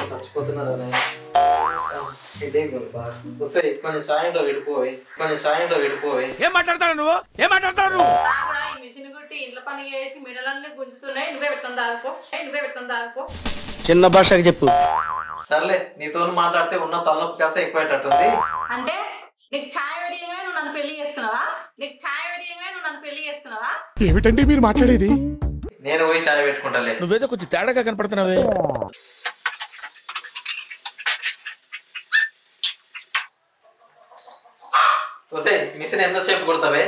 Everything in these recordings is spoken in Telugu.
చచ్చిపోతున్నారు ఇదే కొంచెం చాయంలో విడిపోయి ఏం మాట్లాడతాడు నువ్వు ఈ మిషన్ గుట్టి ఇంట్లో పని చేసి మిడలన్నీ గుంజుతున్నాయి. నువ్వే పెట్టుకొని దాకో చిన్న భాషకి చెప్పు. సర్లే నీతో మాట్లాడితే ఉన్న తలనొప్పి కాస్త ఎక్కువైనట్టుంది. అంటే నీకు ఛాయ్ వెడియంగా నువ్వు నన్ను పెళ్లి చేసుకున్నావా? ఏమిటండి మీరు మాట్లాడేది? నేను పోయి ఛాయ్ పెట్టుకుంటాలే. నువ్వేదో కొంచెం తేడాగా కనపడుతున్నావే. మిషన్ ఎంతసేపు కుడతావే?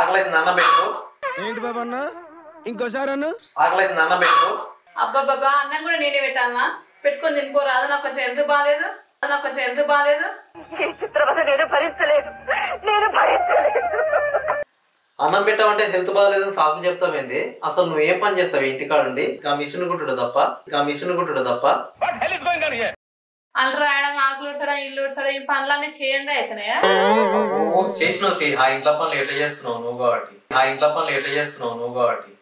ఆకలైతే నాన్న పెట్టు. ఏంటి బాబా అన్న? ఇంకోసారి అన్న. ఆకలైతే నాన్న పెట్టు. అబ్బాబ్బా అన్నం కూడా నేనే పెట్టాలనా? పెట్టుకొని తినిపోరాదు. నాకు కొంచెం ఎంత బాగాలేదు. అన్నం పెట్టామంటే హెల్త్ బాగాలేదని సాకు చెప్తావేంది? అసలు నువ్వు ఏం పని చేస్తావు ఇంటికాడుండి? ఆ మిషన్ కుట్టుడు తప్ప అంట రాయడం, ఆకులు ఉడసడం, ఇల్లు ఉడసడం, ఈ పనులన్నీ చేయండి అవుతున్నాయా? చేసినవి ఆ ఇంట్లో పనులు ఎట్లా చేస్తున్నావు నువ్వు కాబట్టి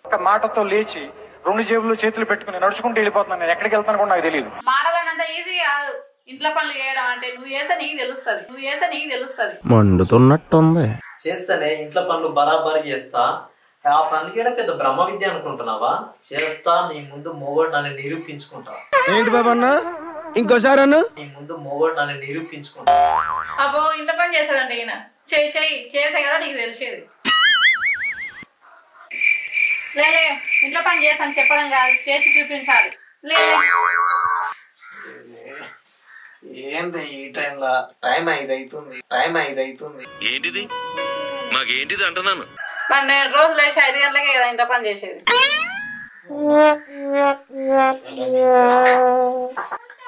ఒక మాటతో లేచి 2 జేబులు చేతులు పెట్టుకుని నడుచుకుంటూ వెళ్ళిపోతున్నాను. నేను ఎక్కడికి వెళ్తాను కూడా నాకు తెలియదు. మాటలనంత ఈజీ కాదు ఇంట్లో పనులు చేయడం అంటే. నువ్వు చేస్తే నీకు తెలుస్తుంది. మండుతున్నట్టుంది. చేస్తేనే ఇంట్లో పనులు బరాబరి చేస్తా. ఆ పనులకి పెద్ద బ్రహ్మ విద్య అనుకుంటున్నావా? చేస్తా, నీ ముందు మొగోడు నన్ను నిరూపించుకుంటా. ఏంటి బాబా అన్న? ఇంకోసారి అన్న. నీ ముందు మొగోడు నన్ను నిరూపించుకుంటా. అబ్బో ఇంట్లో పని చేస్తాడంటే ఈయన. చేసే కదా నీకు తెలిసేది. లేలే ఇంట్లో పని చేస్తాను చెప్పడం కాదు, చేసి చూపించాలి. ఏంది ఈ టైంలో? టైం 5 అవుతుంది. ఏంటిది మాకేంటిది అంటున్నాను. 12 రోజులు వేసి 5 గంటలకే కదా ఇంట్లో పని చేసేది.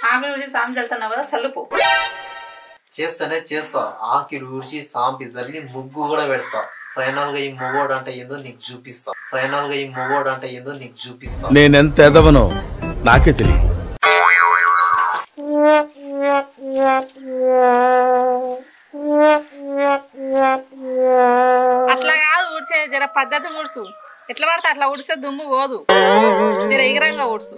ఆకులు ఊసి సాంపు వెళ్తున్నావు కదా, సల్లుపు. చేస్తా. ఆకి ఊడ్చి సాంపి జల్లి ముగ్గు కూడా పెడతా. ఫైనల్ గా ఈ మొగోడు అంటే ఏందో నీకు చూపిస్తా. నేనెంత ఎదవనో నాకే తెలియదు. అట్లా కాదు ఊడ్చే, జర పద్ధతి ఊడ్చు. ఎట్లా పడితే అట్లా ఊడిస్తే దుమ్ము పోదు. జర ఎగరంగా ఊడ్చు.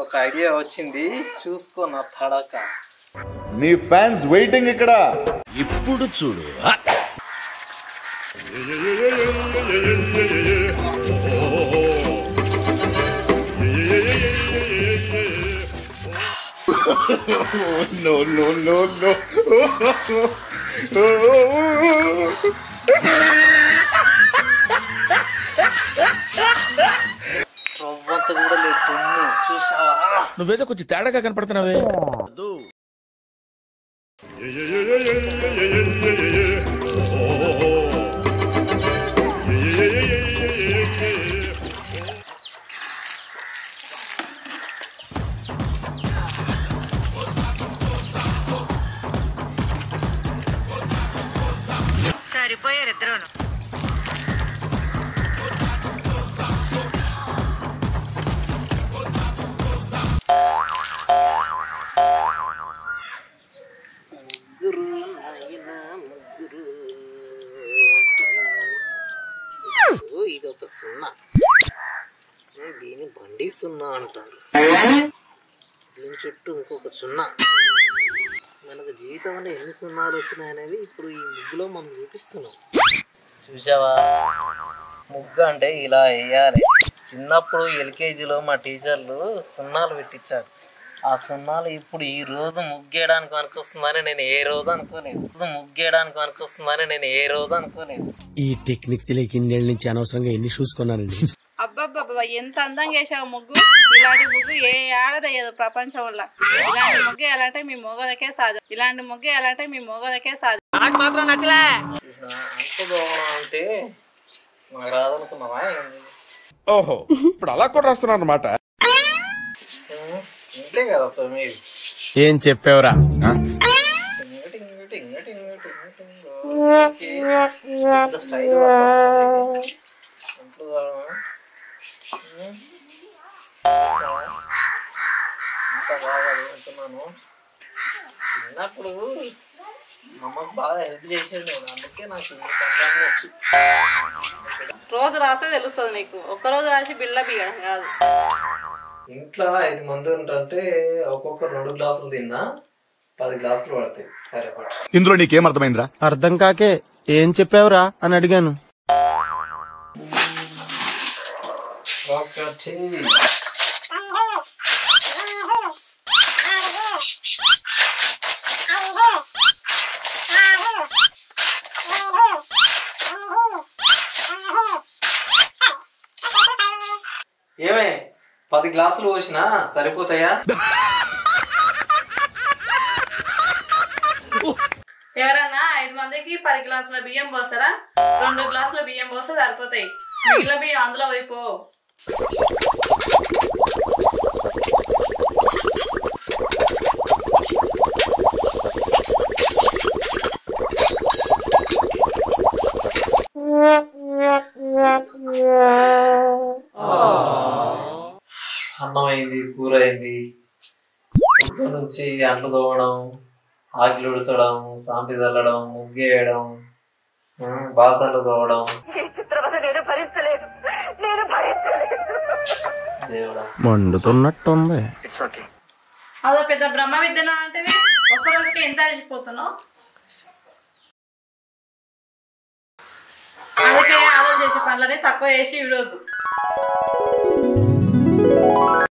ఒక ఐడియా వచ్చింది, చూసుకో నా తడక. నీ ఫ్యాన్స్ వెయిటింగ్ ఇక్కడ. ఇప్పుడు చూడు. No. రవ్వంత కూడా లేదు దుమ్ము, చూసావా? నువ్వేదో కొంచెం తేడాగా కనపడుతున్నావే. సరిపోయారు ఇద్దరు. ఇదొక సున్నా. దీని బండి సున్నా అంటారు. దీని చుట్టూ ఇంకొక సున్నా. మనకు జీవితంలో ఎన్ని సున్నాలు వచ్చినాయనేది ఇప్పుడు ఈ ముగ్గులో మనం చూపిస్తున్నాం. చూసావా? ముగ్గు అంటే ఇలా వేయాలి. చిన్నప్పుడు ఎల్కేజీలో మా టీచర్లు సున్నాలు పెట్టించారు. ఆ సున్నాలు ఇప్పుడు ఈ రోజు ముగ్గేయడానికి పనికొస్తుందని నేను ఏ రోజు అనుకోలేదు. ఈ టెక్నిక్ తెలియక ఇన్నేళ్ళ నుంచి అనవసరంగా ఎన్ని చూసుకున్నానండి. అబ్బబ్బబ్బా ఎంత అందంగా వేసావు ముగ్గు. ఇలాంటి ముగ్గు ఏ ఆడదయ్యదు ప్రపంచంలో. ఇలాంటి ముగ్గు ఎలాంటి మీ మొగలకే సాధు. నాకు మాత్రం నచ్చలే. అంటే నాకు రాదనుకున్నావా? ఓహో, ఇప్పుడు అలా కూడా రాస్తున్నాను అన్నమాట. ఇంతే కదా మీరు. ఏం చెప్పావురా? స్టైల్ ఇంత బాగా చదువుతున్నాను. చిన్నప్పుడు మా అమ్మకు బాగా హెల్ప్ చేసేది నేను, అందుకే నాకు ఇన్ని పనులన్నీ వచ్చు. రోజు రాస్తే తెలుస్తుంది నీకు, ఒక్కరోజు రాసి బిల్ల బియ్యడం కాదు. ఇంట్లో 5 మంది ఉంటే ఒక్కొక్క 2 గ్లాసులు తిన్నా 10 గ్లాసులు పడతాయి. సరే పట్టు. ఇందులో నీకేం అర్థమైందిరా? అర్థం కాకే ఏం చెప్పావురా అని అడిగాను. ఒకటి ఏమే 10 గ్లాసులు పోసినా సరిపోతాయా? ఎవరన్నా 5 మందికి 10 గ్లాసుల బియ్యం పోస్తారా? 2 గ్లాసుల బియ్యం పోస్తే సరిపోతాయి. మిగిలిన బియ్యం అందులో వైపో. అన్నం అయింది, కూర అయింది, పొద్దు నుంచి అంట్లు తోమడం, ఆకిలి ఉడచడం, సాంపి చల్లడం, ముగ్గేయడం, బాసన్లు తోవడం. దేవుడా మండుతున్నట్టుంది. అదో పెద్ద బ్రహ్మ విద్యనా అంటే ఒక్క రోజుకి ఎంత అలసిపోతున్నావు? అందుకే ఆలోచన చేసే పనులని తక్కువ చేసి విడవద్దు.